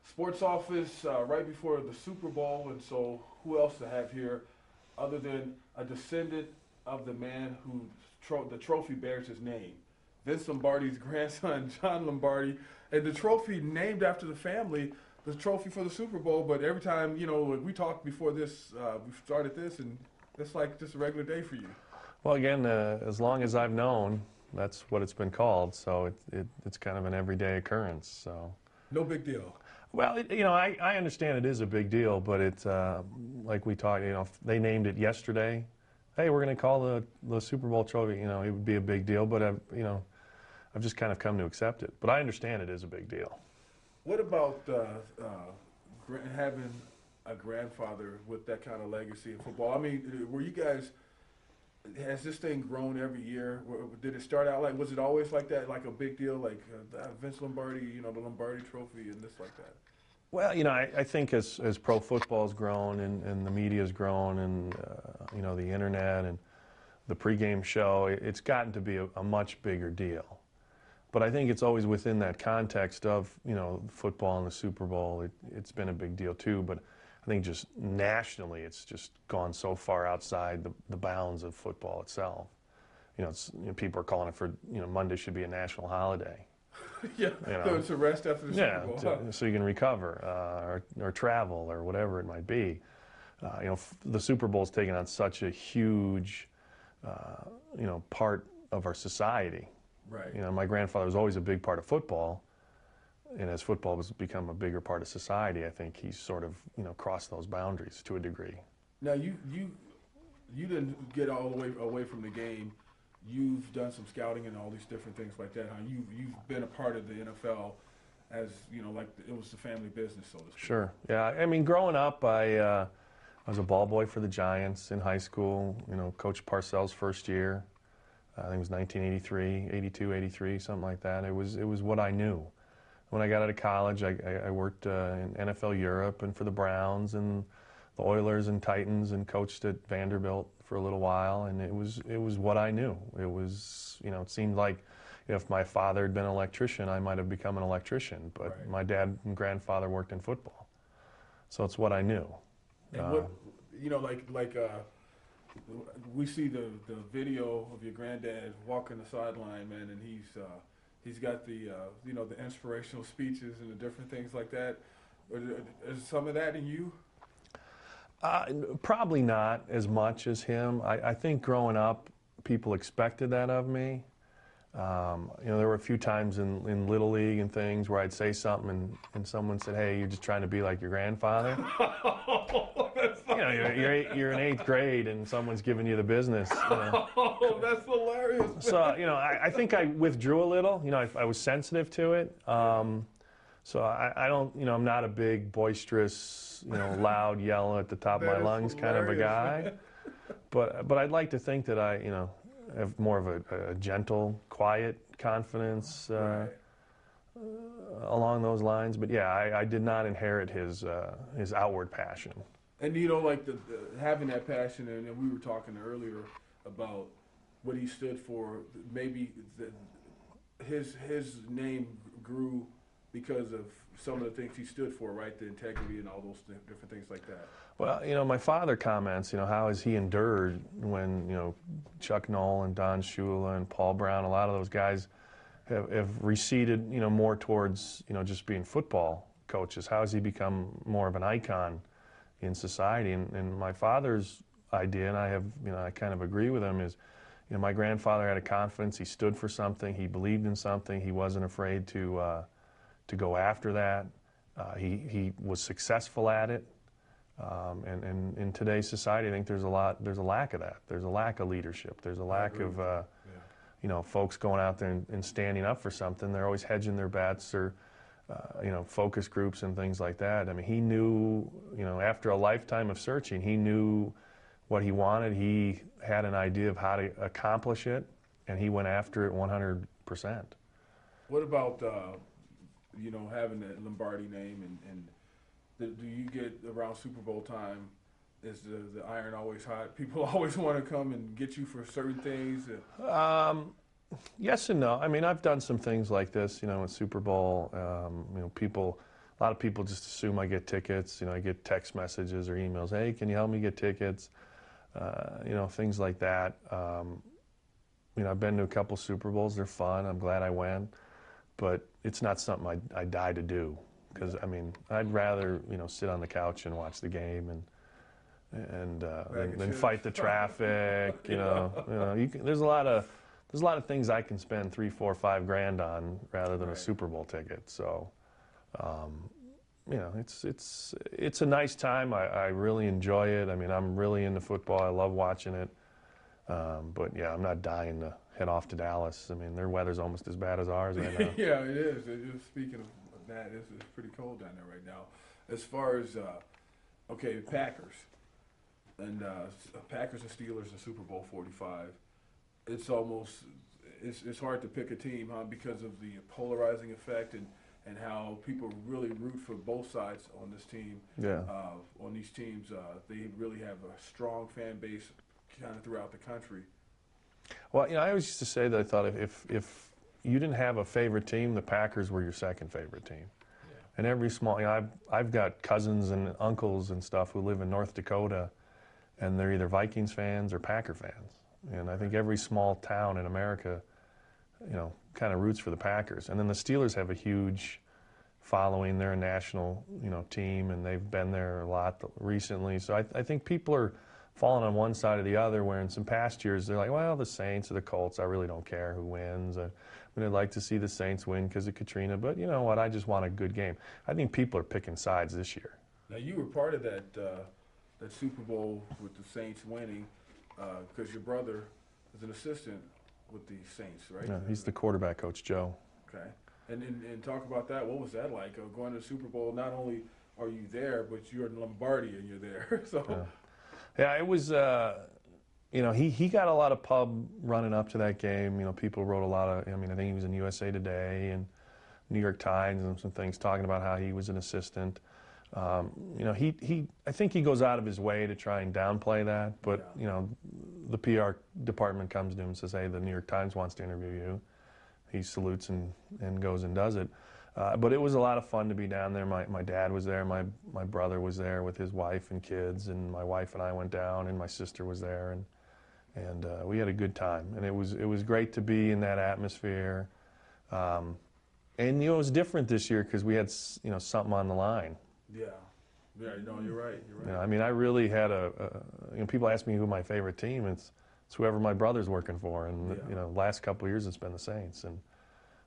sports office right before the Super Bowl, and so who else to have here other than a descendant of the man who the trophy bears his name, Vince Lombardi's grandson, John Lombardi, and the trophy named after the family, the trophy for the Super Bowl. But every time, we talked before this, we started this, and it's like just a regular day for you. Well, again, as long as I've known, that's what it's been called. So it's kind of an everyday occurrence. So no big deal. Well, I understand it is a big deal, but it's like we talked. If they named it yesterday, hey, we're going to call the Super Bowl trophy. It would be a big deal, but I've just kind of come to accept it. But I understand it is a big deal. What about having a grandfather with that kind of legacy in football? I mean, were you guys? Has this thing grown every year? Did it start out was it always like that, like a big deal, like Vince Lombardi, the Lombardi Trophy and this like that? Well, I think as pro football has grown and the media has grown and, the internet and the pregame show, it's gotten to be a much bigger deal. But I think it's always within that context of, football and the Super Bowl. It's been a big deal too, but I think just nationally it's just gone so far outside the bounds of football itself. People are calling it for, Monday should be a national holiday. Yeah, so it's a rest after the Super Bowl. So you can recover or travel or whatever it might be. The Super Bowl's taken on such a huge, part of our society. Right. My grandfather was always a big part of football, and as football has become a bigger part of society, I think he's sort of, crossed those boundaries to a degree. Now you didn't get all the way away from the game. You've done some scouting and all these different things like that. Huh? You've been a part of the NFL as like it was the family business, so to speak. Sure. Yeah. I mean, growing up, I was a ball boy for the Giants in high school. Coach Parcells' first year. I think it was 1983, 82, 83, something like that. It was what I knew. When I got out of college, I worked in NFL Europe and for the Browns and the Oilers and Titans and coached at Vanderbilt for a little while, and it was what I knew. It was, it seemed like if my father had been an electrician, I might have become an electrician, but right. My dad and grandfather worked in football. So it's what I knew. And what, we see the video of your granddad walking the sideline, man, and he's got the the inspirational speeches and the different things like that. Is some of that in you? Probably not as much as him. I think growing up, people expected that of me. There were a few times in Little League and things where I'd say something and someone said, "Hey, you're just trying to be like your grandfather." You're in 8th grade and someone's giving you the business. Oh, that's hilarious. So, I think I withdrew a little. I was sensitive to it. So I don't, I'm not a big, boisterous, loud, yell at the top of my lungs kind of a guy. But I'd like to think that I, have more of a gentle, quiet confidence right. Along those lines. But yeah, I did not inherit his outward passion. And like the having that passion, and we were talking earlier about what he stood for. Maybe his name grew because of some of the things he stood for, right? The integrity and all those different things like that. Well, my father comments, how has he endured when, Chuck Noll and Don Shula and Paul Brown, a lot of those guys have receded, more towards, just being football coaches. How has he become more of an icon in society? And my father's idea, and I have, I kind of agree with him, is, my grandfather had a confidence. He stood for something. He believed in something. He wasn't afraid to go after that. He was successful at it. And in today's society, I think there's a lack of that. There's a lack of leadership. There's a lack of, folks going out there and standing up for something. They're always hedging their bets or, focus groups and things like that. I mean, he knew, after a lifetime of searching, he knew what he wanted. He had an idea of how to accomplish it, and he went after it 100%. What about, having the Lombardi name and do you get around Super Bowl time? Is the iron always hot? People always want to come and get you for certain things? Yes and no. I mean, I've done some things like this, with Super Bowl. People a lot of people just assume I get tickets. I get text messages or emails. Hey, can you help me get tickets? Things like that. I've been to a couple Super Bowls. They're fun. I'm glad I went. But it's not something I die to do. Because, I'd rather, sit on the couch and watch the game and then fight the traffic. There's a lot of things I can spend $3, $4, $5 grand on rather than a Super Bowl ticket. So, it's a nice time. I really enjoy it. I'm really into football. I love watching it. But yeah, I'm not dying to head off to Dallas. Their weather's almost as bad as ours right now. Yeah, it is. Speaking of that, it's pretty cold down there right now. As far as Packers and Packers and Steelers in Super Bowl 45. It's hard to pick a team, huh, because of the polarizing effect and how people really root for both sides on this team. Yeah. On these teams, they really have a strong fan base kind of throughout the country. Well, I always used to say that I thought if you didn't have a favorite team, the Packers were your second favorite team. Yeah. And every small, I've got cousins and uncles and stuff who live in North Dakota, and they're either Vikings fans or Packer fans. And I think every small town in America, kind of roots for the Packers. And then the Steelers have a huge following. They're a national, team, and they've been there a lot recently. So I think people are falling on one side or the other, where in some past years they're like, well, the Saints or the Colts, I really don't care who wins. I'd like to see the Saints win because of Katrina, but you know what, I just want a good game. I think people are picking sides this year. Now, you were part of that Super Bowl with the Saints winning because your brother is an assistant with the Saints, right? Yeah, he's the quarterback coach, Joe. Okay. And talk about that. What was that like, going to the Super Bowl? Not only are you there, but you're in Lombardi and you're there. So. Yeah, it was, he got a lot of pub running up to that game. People wrote a lot of, I think he was in USA Today and New York Times and some things talking about how he was an assistant. I think he goes out of his way to try and downplay that, but, the PR department comes to him and says, hey, the New York Times wants to interview you. He salutes and goes and does it. But it was a lot of fun to be down there. My dad was there. My brother was there with his wife and kids, and my wife and I went down, and my sister was there, and we had a good time. And it was great to be in that atmosphere. And it was different this year because we had something on the line. Yeah. Yeah. No, you're right. You're right. I really had people ask me who my favorite team is. It's whoever my brother's working for, and last couple of years it's been the Saints, and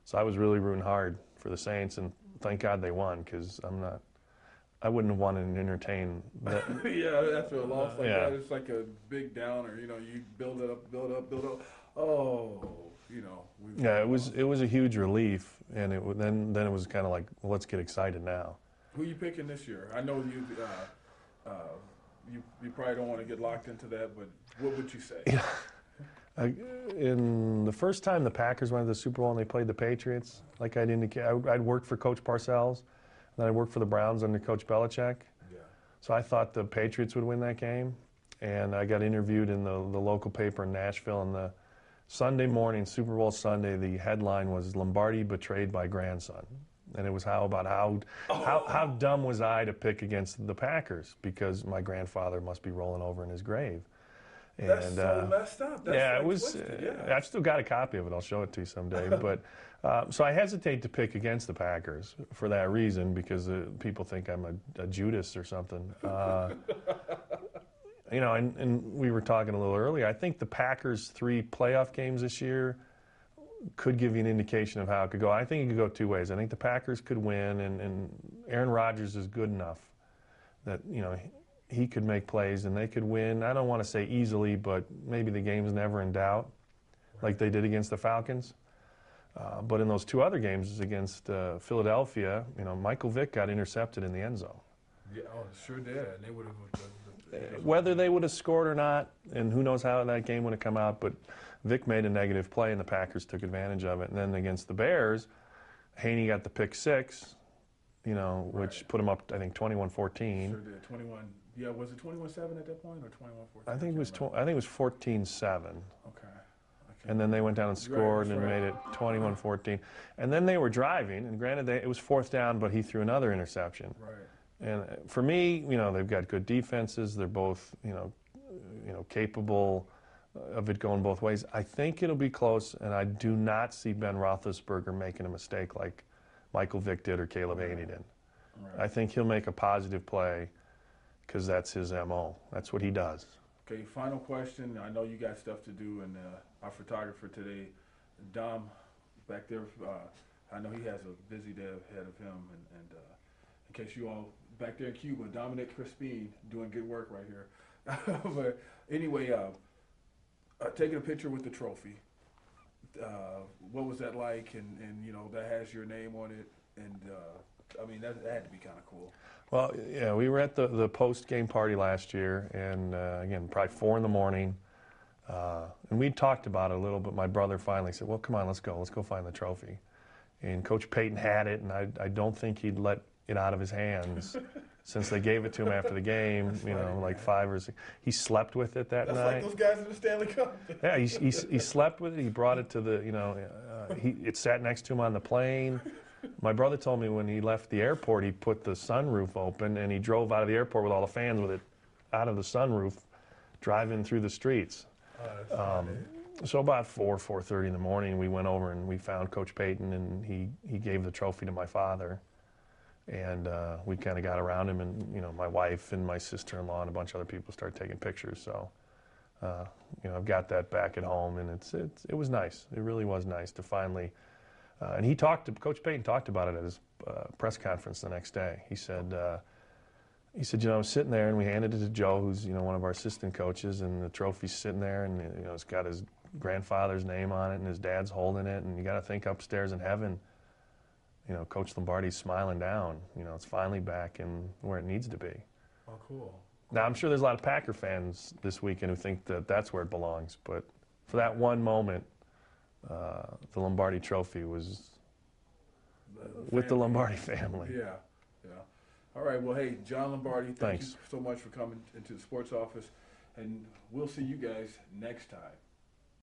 so I was really rooting hard for the Saints, and thank God they won, because I wouldn't have wanted to entertain that. Yeah, after a loss like that, it's like a big downer. You build it up, build up. Oh, Yeah, it was a huge relief, and then it was kind of like, well, let's get excited now. Who are you picking this year? I know you probably don't want to get locked into that, but what would you say? Yeah. In the first time the Packers went to the Super Bowl and they played the Patriots, like I'd indicate, I'd worked for Coach Parcells, and then I worked for the Browns under Coach Belichick. Yeah. So I thought the Patriots would win that game, and I got interviewed in the local paper in Nashville. And the Sunday morning, Super Bowl Sunday, the headline was "Lombardi betrayed by grandson," and it was how dumb was I to pick against the Packers, because my grandfather must be rolling over in his grave. That's so messed up. That's it was. I've still got a copy of it. I'll show it to you someday. But so I hesitate to pick against the Packers for that reason, because people think I'm a Judas or something. And we were talking a little earlier. I think the Packers' 3 playoff games this year could give you an indication of how it could go. I think it could go 2 ways. I think the Packers could win, and Aaron Rodgers is good enough that he could make plays and they could win. I don't want to say easily, but maybe the game's never in doubt, like they did against the Falcons. But in those 2 other games against Philadelphia, Michael Vick got intercepted in the end zone. Yeah, sure did. And they would have. Whether they would have scored or not, and who knows how that game would have come out, but Vick made a negative play and the Packers took advantage of it. And then against the Bears, Haney got the pick 6, which put him up, I think, 21-14. Sure did. 21. Yeah, was it 21-7 at that point, or 21-14? I think it was 14-7. Okay. And then they went down and scored and made it 21-14. And then they were driving, and granted, it was 4th down, but he threw another interception. Right. And for me, they've got good defenses. They're both, capable of it going both ways. I think it'll be close, and I do not see Ben Roethlisberger making a mistake like Michael Vick did or Caleb Haney did. Right. I think he'll make a positive play because that's his MO. That's what he does. Okay, final question. I know you got stuff to do, and our photographer today, Dom, back there, I know he has a busy day ahead of him, and in case you all back there in Cuba, Dominic Crispin doing good work right here. But anyway, taking a picture with the trophy. What was that like? And that has your name on it, and I mean that had to be kind of cool. Well, yeah, we were at the post-game party last year, and again, probably 4 in the morning, and we talked about it a little, but my brother finally said, well, come on, let's go find the trophy. And Coach Payton had it, and I don't think he'd let it out of his hands since they gave it to him after the game, like 5 or 6. He slept with it that night. That's like those guys in the Stanley Cup. Yeah, he slept with it. He brought it to it sat next to him on the plane. My brother told me when he left the airport, he put the sunroof open, and he drove out of the airport with all the fans with it out of the sunroof, driving through the streets. So about 4:30 in the morning, we went over and we found Coach Payton, and he gave the trophy to my father. And we kind of got around him, and my wife and my sister-in-law and a bunch of other people started taking pictures. So, I've got that back at home, and it was nice. It really was nice to finally. And Coach Payton talked about it at his press conference the next day. He said, I was sitting there, and we handed it to Joe, who's one of our assistant coaches, and the trophy's sitting there, and it's got his grandfather's name on it, and his dad's holding it, and you got to think upstairs in heaven. Coach Lombardi's smiling down. It's finally back in where it needs to be. Oh, cool. Now, I'm sure there's a lot of Packer fans this weekend who think that that's where it belongs. But for that one moment, the Lombardi Trophy was with the Lombardi family. Yeah. All right. Well, hey, John Lombardi, thank Thanks you so much for coming into the sports office. And we'll see you guys next time.